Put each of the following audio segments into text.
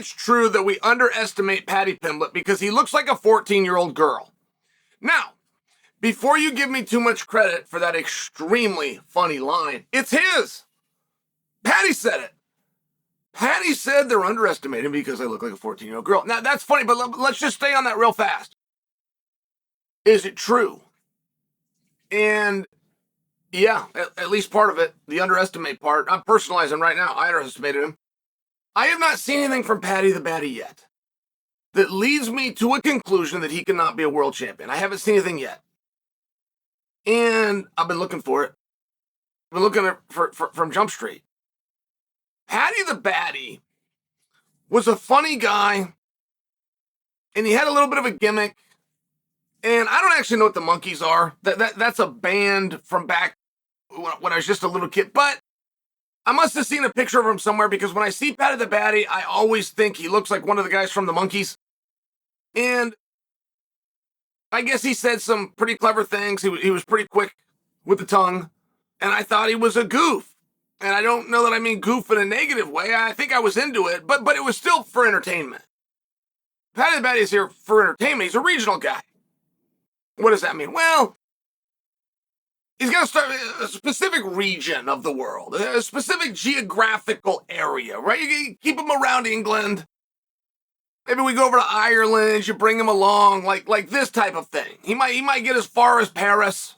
it's true that we underestimate Paddy Pimblett because he looks like a 14-year-old girl. Now, before you give me too much credit for that extremely funny line, it's his. Paddy said it. Paddy said they're underestimating because I look like a 14-year-old girl. Now, that's funny, but let's just stay on that real fast. Is it true? And yeah, at least part of it, the underestimate part. I'm personalizing right now. I underestimated him. I have not seen anything from Paddy the Baddy yet that leads me to a conclusion that he cannot be a world champion. I haven't seen anything yet. And I've been looking for it. I've been looking from Jump Street. Paddy the Baddy was a funny guy, and he had a little bit of a gimmick. And I don't actually know what the Monkeys are. That's a band from back when I was just a little kid. But I must have seen a picture of him somewhere because when I see Paddy the Baddy, I always think he looks like one of the guys from the Monkeys. And I guess he said some pretty clever things. He was pretty quick with the tongue. And I thought he was a goof. And I don't know that I mean goof in a negative way. I think I was into it, but it was still for entertainment. Paddy the Baddy is here for entertainment. He's a regional guy. What does that mean? Well, he's going to start a specific region of the world, a specific geographical area, right? You keep him around England. Maybe we go over to Ireland. You bring him along, like this type of thing. He might get as far as Paris.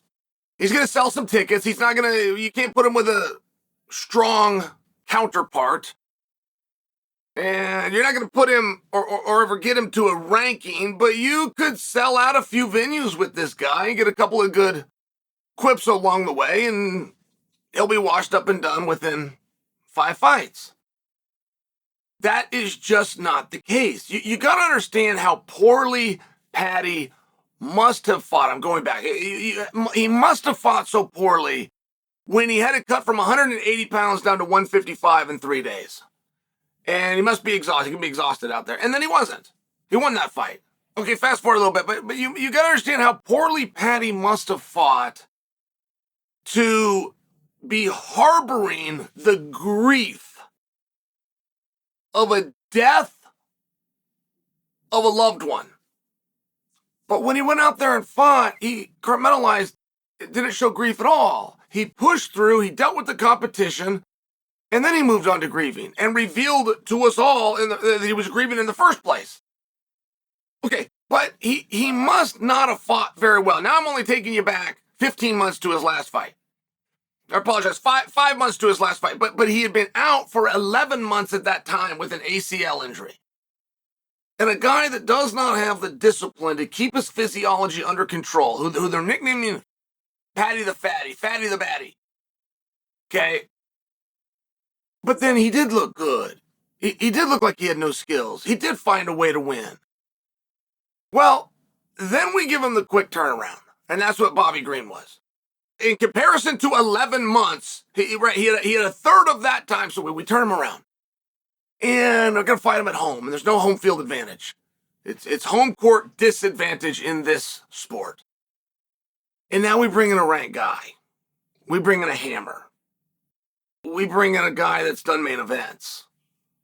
He's going to sell some tickets. He's not going to. You can't put him with a strong counterpart. And you're not going to put him or ever get him to a ranking, but you could sell out a few venues with this guy and get a couple of good quips along the way, and he'll be washed up and done within 5 fights. That is just not the case. You got to understand how poorly Paddy must have fought. I'm going back. He must have fought so poorly when he had to cut from 180 pounds down to 155 in 3 days. And he must be exhausted. He can be exhausted out there. And then he wasn't. He won that fight. Okay, fast forward a little bit. But you got to understand how poorly Paddy must have fought to be harboring the grief of a death of a loved one. But when he went out there and fought, he compartmentalized. It didn't show grief at all. He pushed through. He dealt with the competition. And then he moved on to grieving and revealed to us all that he was grieving in the first place. Okay, but he must not have fought very well. Now I'm only taking you back 15 months to his last fight. I apologize, five months to his last fight. But he had been out for 11 months at that time with an ACL injury. And a guy that does not have the discipline to keep his physiology under control, who they're nicknaming Paddy the Fatty, Fatty the Baddy. Okay? But then he did look good. He did look like he had no skills. He did find a way to win. Well, then we give him the quick turnaround. And that's what Bobby Green was. In comparison to 11 months, he had a third of that time, so we turn him around. And we're going to fight him at home. And there's no home field advantage. It's home court disadvantage in this sport. And now we bring in a ranked guy. We bring in a hammer. We bring in a guy that's done main events.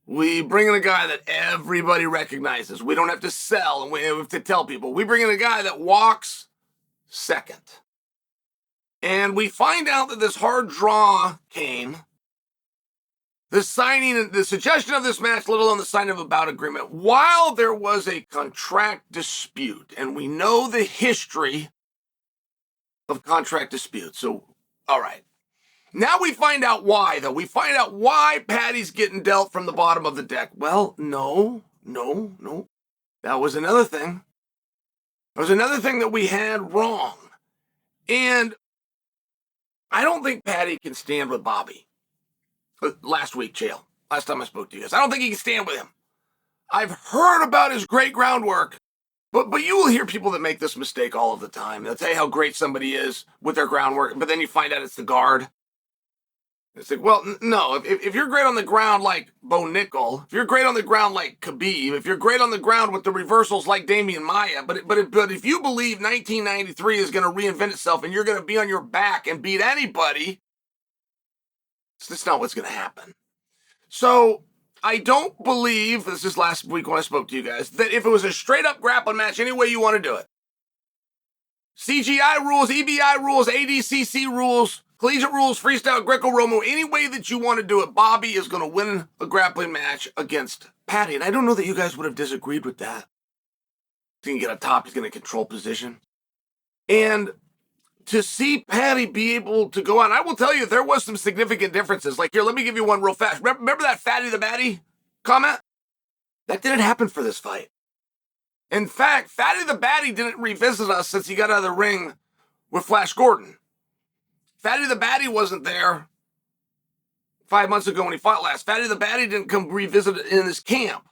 We bring in a guy that everybody recognizes. We don't have to sell and we have to tell people. We bring in a guy that walks second. And we find out that this hard draw came. The suggestion of this match, let alone the signing of a bout agreement, while there was a contract dispute. And we know the history of contract disputes. So, all right. Now we find out why, though. We find out why Paddy's getting dealt from the bottom of the deck. Well, no. That was another thing. That was another thing that we had wrong. And I don't think Paddy can stand with Bobby. Last week, Chael. Last time I spoke to you guys. I don't think he can stand with him. I've heard about his great groundwork. But you will hear people that make this mistake all of the time. They'll tell you how great somebody is with their groundwork, but then you find out it's the guard. It's like, well, no, if you're great on the ground like Bo Nickel, if you're great on the ground like Khabib, if you're great on the ground with the reversals like Damian Maia, but if you believe 1993 is going to reinvent itself and you're going to be on your back and beat anybody, that's not what's going to happen. So I don't believe, this is last week when I spoke to you guys, that if it was a straight up grappling match, any way you want to do it, CGI rules, EBI rules, ADCC rules, collegiate rules, freestyle, Greco-Roman, any way that you want to do it, Bobby is going to win a grappling match against Paddy. And I don't know that you guys would have disagreed with that. He's going to get up top, he's going to control position. And to see Paddy be able to go on, I will tell you, there was some significant differences. Like here, let me give you one real fast. Remember that Fatty the Batty comment? That didn't happen for this fight. In fact, Fatty the Batty didn't revisit us since he got out of the ring with Flash Gordon. Fatty the Batty wasn't there 5 months ago when he fought last. Fatty the Batty didn't come revisit in his camp.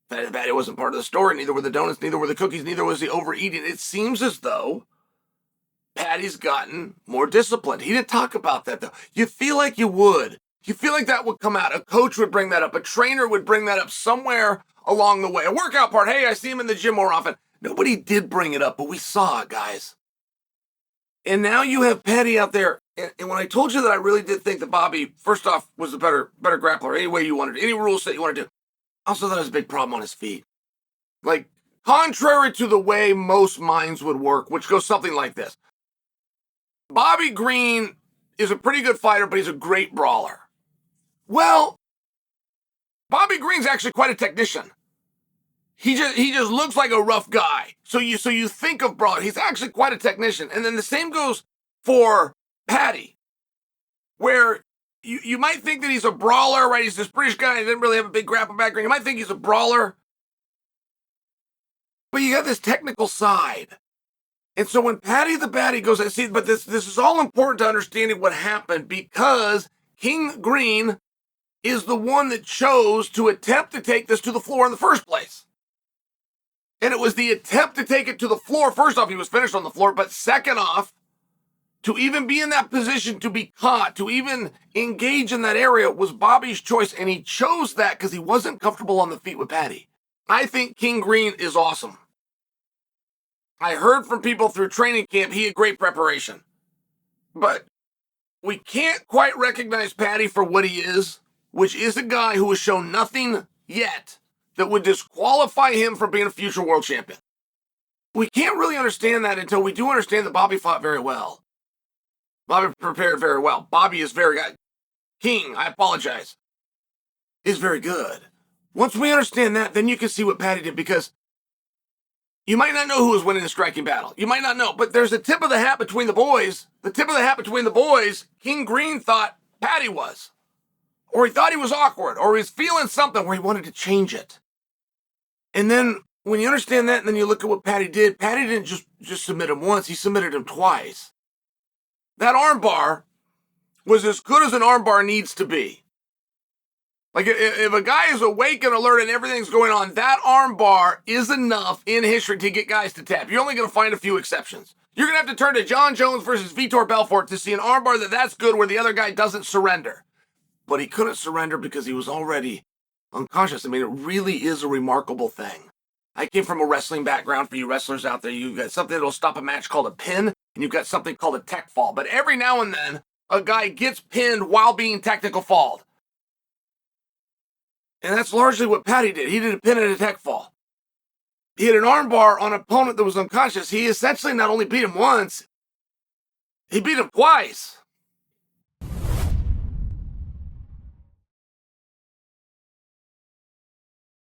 Fatty the Batty wasn't part of the story. Neither were the donuts, neither were the cookies, neither was the overeating. It seems as though Paddy's gotten more disciplined. He didn't talk about that, though. You feel like you would. You feel like that would come out. A coach would bring that up. A trainer would bring that up somewhere along the way. A workout part. Hey, I see him in the gym more often. Nobody did bring it up, but we saw it, guys. And now you have Paddy out there. And when I told you that I really did think that Bobby, first off, was the better grappler, any way you wanted, any rules that you wanted to do. I also thought it was a big problem on his feet. Like, contrary to the way most minds would work, which goes something like this. Bobby Green is a pretty good fighter, but he's a great brawler. Well, Bobby Green's actually quite a technician. He just looks like a rough guy. So you think of brawler. He's actually quite a technician. And then the same goes for Paddy, where you might think that he's a brawler, right? He's this British guy. He didn't really have a big grappling background. You might think he's a brawler. But you got this technical side. And so when Paddy the Batty goes, I see, but this is all important to understanding what happened because King Green is the one that chose to attempt to take this to the floor in the first place. And it was the attempt to take it to the floor. First off, he was finished on the floor, but second off, to even be in that position, to be caught, to even engage in that area was Bobby's choice, and he chose that because he wasn't comfortable on the feet with Paddy. I think King Green is awesome. I heard from people through training camp he had great preparation. But we can't quite recognize Paddy for what he is, which is a guy who has shown nothing yet that would disqualify him from being a future world champion. We can't really understand that until we do understand that Bobby fought very well. Bobby prepared very well. Bobby is very good. King, I apologize, is very good. Once we understand that, then you can see what Paddy did, because you might not know who was winning the striking battle. You might not know, but there's a tip of the hat between the boys. The tip of the hat between the boys, King Green thought Paddy was. Or he thought he was awkward, or he was feeling something where he wanted to change it. And then when you understand that, and then you look at what Paddy did didn't just submit him once, he submitted him twice. That armbar was as good as an armbar needs to be. Like, if a guy is awake and alert and everything's going on, that armbar is enough in history to get guys to tap. You're only going to find a few exceptions. You're going to have to turn to Jon Jones versus Vitor Belfort to see an armbar that's good where the other guy doesn't surrender. But he couldn't surrender because he was already unconscious. I mean, it really is a remarkable thing. I came from a wrestling background. For you wrestlers out there, you've got something that'll stop a match called a pin, and you've got something called a tech fall. But every now and then, a guy gets pinned while being technical falled. And that's largely what Paddy did. He did a pin and a tech fall. He hit an armbar on an opponent that was unconscious. He essentially not only beat him once, he beat him twice.